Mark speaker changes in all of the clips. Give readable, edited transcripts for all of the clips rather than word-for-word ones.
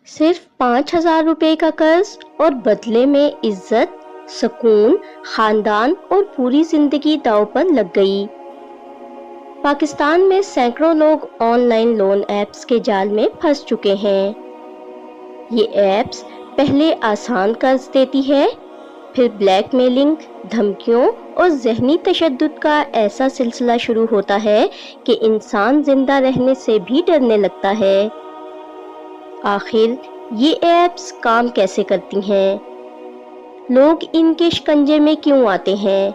Speaker 1: صرف 5,000 روپے کا قرض اور بدلے میں عزت، سکون، خاندان اور پوری زندگی داؤ پر لگ گئی۔ پاکستان میں سینکڑوں لوگ آن لائن لون ایپس کے جال میں پھنس چکے ہیں۔ یہ ایپس پہلے آسان قرض دیتی ہے، پھر بلیک میلنگ، دھمکیوں اور ذہنی تشدد کا ایسا سلسلہ شروع ہوتا ہے کہ انسان زندہ رہنے سے بھی ڈرنے لگتا ہے۔ آخر یہ ایپس کام کیسے کرتی ہیں؟ لوگ ان کے شکنجے میں کیوں آتے ہیں؟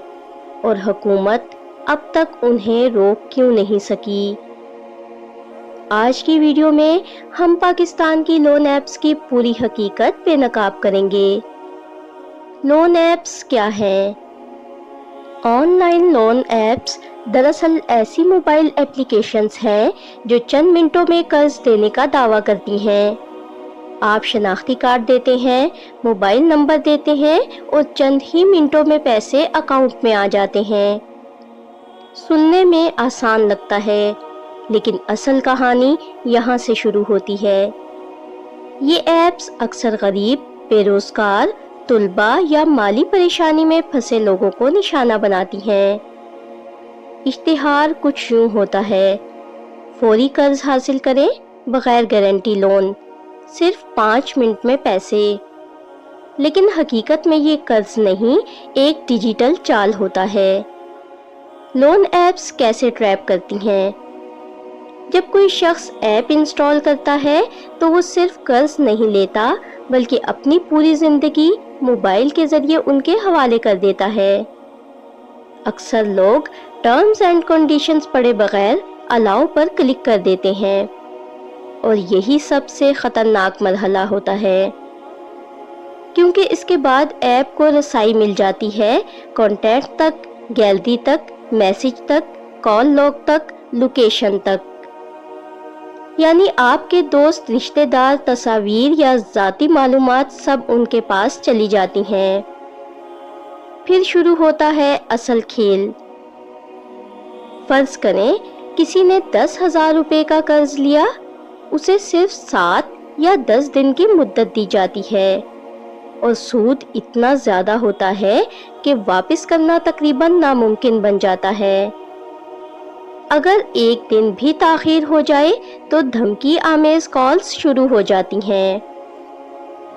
Speaker 1: اور حکومت اب تک انہیں روک کیوں نہیں سکی؟ آج کی ویڈیو میں ہم پاکستان کی لون ایپس کی پوری حقیقت بے نقاب کریں گے۔ لون ایپس کیا ہیں؟ آن لائن لون ایپس دراصل ایسی موبائل ایپلیکیشنز ہیں جو چند منٹوں میں قرض دینے کا دعویٰ کرتی ہیں۔ آپ شناختی کارڈ دیتے ہیں، موبائل نمبر دیتے ہیں اور چند ہی منٹوں میں پیسے اکاؤنٹ میں آ جاتے ہیں۔ سننے میں آسان لگتا ہے، لیکن اصل کہانی یہاں سے شروع ہوتی ہے۔ یہ ایپس اکثر غریب، بے روزگار، طلباء یا مالی پریشانی میں پھنسے لوگوں کو نشانہ بناتی ہیں۔ اشتہار کچھ یوں ہوتا ہے: فوری قرض حاصل کریں، بغیر گارنٹی لون، صرف 5 منٹ میں پیسے۔ لیکن حقیقت میں یہ قرض نہیں، ایک ڈیجیٹل چال ہوتا ہے۔ لون ایپس کیسے ٹریپ کرتی ہیں؟ جب کوئی شخص ایپ انسٹال کرتا ہے تو وہ صرف قرض نہیں لیتا، بلکہ اپنی پوری زندگی موبائل کے ذریعے ان کے حوالے کر دیتا ہے۔ اکثر لوگ ٹرمز اینڈ کنڈیشنز پڑھے بغیر الاؤ پر کلک کر دیتے ہیں، اور یہی سب سے خطرناک مرحلہ ہوتا ہے، کیونکہ اس کے بعد ایپ کو رسائی مل جاتی ہے کانٹیکٹ تک، گیلری تک، میسج تک، کال لاگ تک، لوکیشن تک۔ یعنی آپ کے دوست، رشتہ دار، تصاویر یا ذاتی معلومات سب ان کے پاس چلی جاتی ہیں۔ پھر شروع ہوتا ہے اصل کھیل۔ فرض کریں کسی نے 10,000 روپے کا قرض لیا، اسے صرف 7 یا 10 دن کی مدت دی جاتی ہے، اور سود اتنا زیادہ ہوتا ہے کہ واپس کرنا تقریباً ناممکن بن جاتا ہے۔ اگر ایک دن بھی تاخیر ہو جائے تو دھمکی آمیز کالز شروع ہو جاتی ہیں: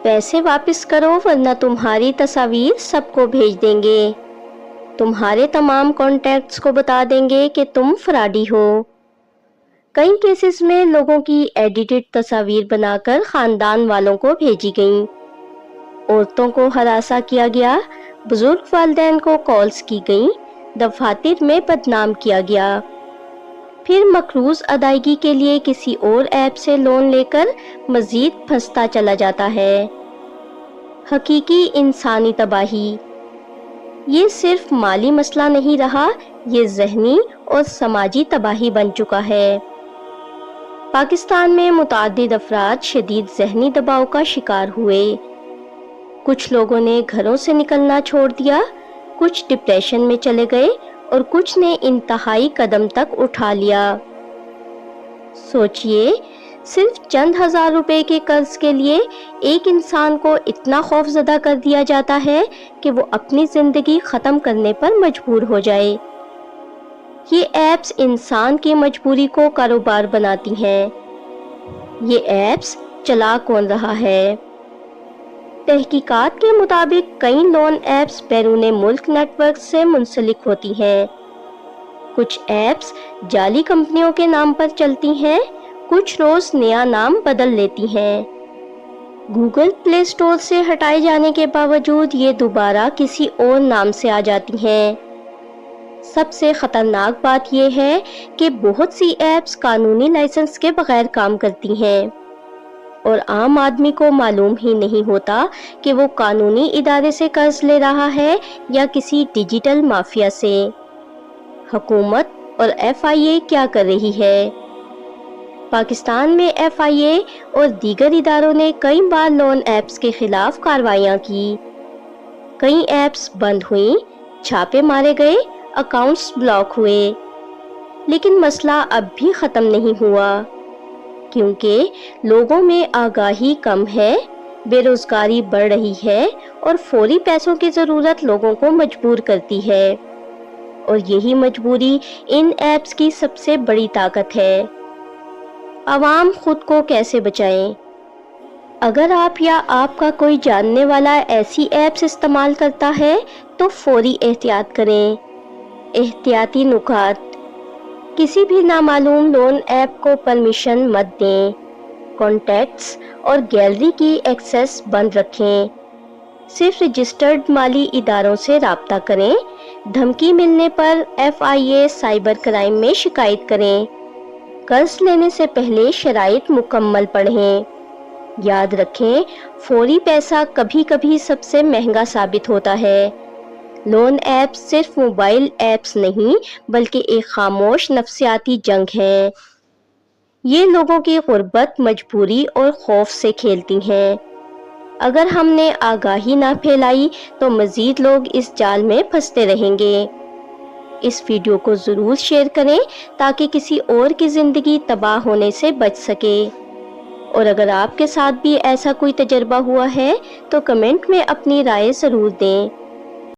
Speaker 1: پیسے واپس کرو ورنہ تمہاری تصاویر سب کو بھیج دیں گے، تمہارے تمام کانٹیکٹس کو بتا دیں گے کہ تم فراڈی ہو۔ کئی کیسز میں لوگوں کی ایڈیٹڈ تصاویر بنا کر خاندان والوں کو بھیجی گئیں، عورتوں کو ہراساں کیا گیا، بزرگ والدین کو کالز کی گئیں، دفاتر میں بدنام کیا گیا۔ پھر مقروض ادائیگی کے لیے کسی اور ایپ سے لون لے کر مزید پھنستا چلا جاتا ہے۔ حقیقی انسانی تباہی۔ یہ صرف مالی مسئلہ نہیں رہا، یہ ذہنی اور سماجی تباہی بن چکا ہے۔ پاکستان میں متعدد افراد شدید ذہنی دباؤ کا شکار ہوئے۔ کچھ لوگوں نے گھروں سے نکلنا چھوڑ دیا، کچھ ڈپریشن میں چلے گئے اور کچھ نے انتہائی قدم تک اٹھا لیا۔ سوچئے، صرف چند ہزار روپے کے قرض کے لیے ایک انسان کو اتنا خوف زدہ کر دیا جاتا ہے کہ وہ اپنی زندگی ختم کرنے پر مجبور ہو جائے۔ یہ ایپس انسان کی مجبوری کو کاروبار بناتی ہیں۔ یہ ایپس چلا کون رہا ہے؟ تحقیقات کے مطابق کئی لون ایپس بیرون ملک نیٹ ورک سے منسلک ہوتی ہیں۔ کچھ ایپس جعلی کمپنیوں کے نام پر چلتی ہیں، کچھ روز نیا نام بدل لیتی ہیں۔ گوگل پلے اسٹور سے ہٹائے جانے کے باوجود یہ دوبارہ کسی اور نام سے آ جاتی ہیں۔ سب سے خطرناک بات یہ ہے کہ بہت سی ایپس قانونی لائسنس کے بغیر کام کرتی ہیں، اور عام آدمی کو معلوم ہی نہیں ہوتا کہ وہ قانونی ادارے سے قرض لے رہا ہے یا کسی ڈیجیٹل مافیا سے۔ حکومت اور FIA کیا کر رہی ہے؟ پاکستان میں FIA اور دیگر اداروں نے کئی بار لون ایپس کے خلاف کارروائیاں کی۔ کئی ایپس بند ہوئیں، چھاپے مارے گئے، اکاؤنٹس بلاک ہوئے، لیکن مسئلہ اب بھی ختم نہیں ہوا۔ کیونکہ لوگوں میں آگاہی کم ہے، بے روزگاری بڑھ رہی ہے اور فوری پیسوں کی ضرورت لوگوں کو مجبور کرتی ہے، اور یہی مجبوری ان ایپس کی سب سے بڑی طاقت ہے۔ عوام خود کو کیسے بچائیں؟ اگر آپ یا آپ کا کوئی جاننے والا ایسی ایپس استعمال کرتا ہے تو فوری احتیاط کریں۔ احتیاطی نکات: کسی بھی نامعلوم لون ایپ کو پرمیشن مت دیں۔ کانٹیکٹس اور گیلری کی ایکسس بند رکھیں۔ صرف رجسٹرڈ مالی اداروں سے رابطہ کریں۔ دھمکی ملنے پر FIA سائبر کرائم میں شکایت کریں۔ قرض لینے سے پہلے شرائط مکمل پڑھیں۔ یاد رکھیں، فوری پیسہ کبھی کبھی سب سے مہنگا ثابت ہوتا ہے۔ لون ایپس صرف موبائل ایپس نہیں بلکہ ایک خاموش نفسیاتی جنگ ہے۔ یہ لوگوں کی غربت، مجبوری اور خوف سے کھیلتی ہیں۔ اگر ہم نے آگاہی نہ پھیلائی تو مزید لوگ اس جال میں پھنستے رہیں گے۔ اس ویڈیو کو ضرور شیئر کریں تاکہ کسی اور کی زندگی تباہ ہونے سے بچ سکے۔ اور اگر آپ کے ساتھ بھی ایسا کوئی تجربہ ہوا ہے تو کمنٹ میں اپنی رائے ضرور دیں۔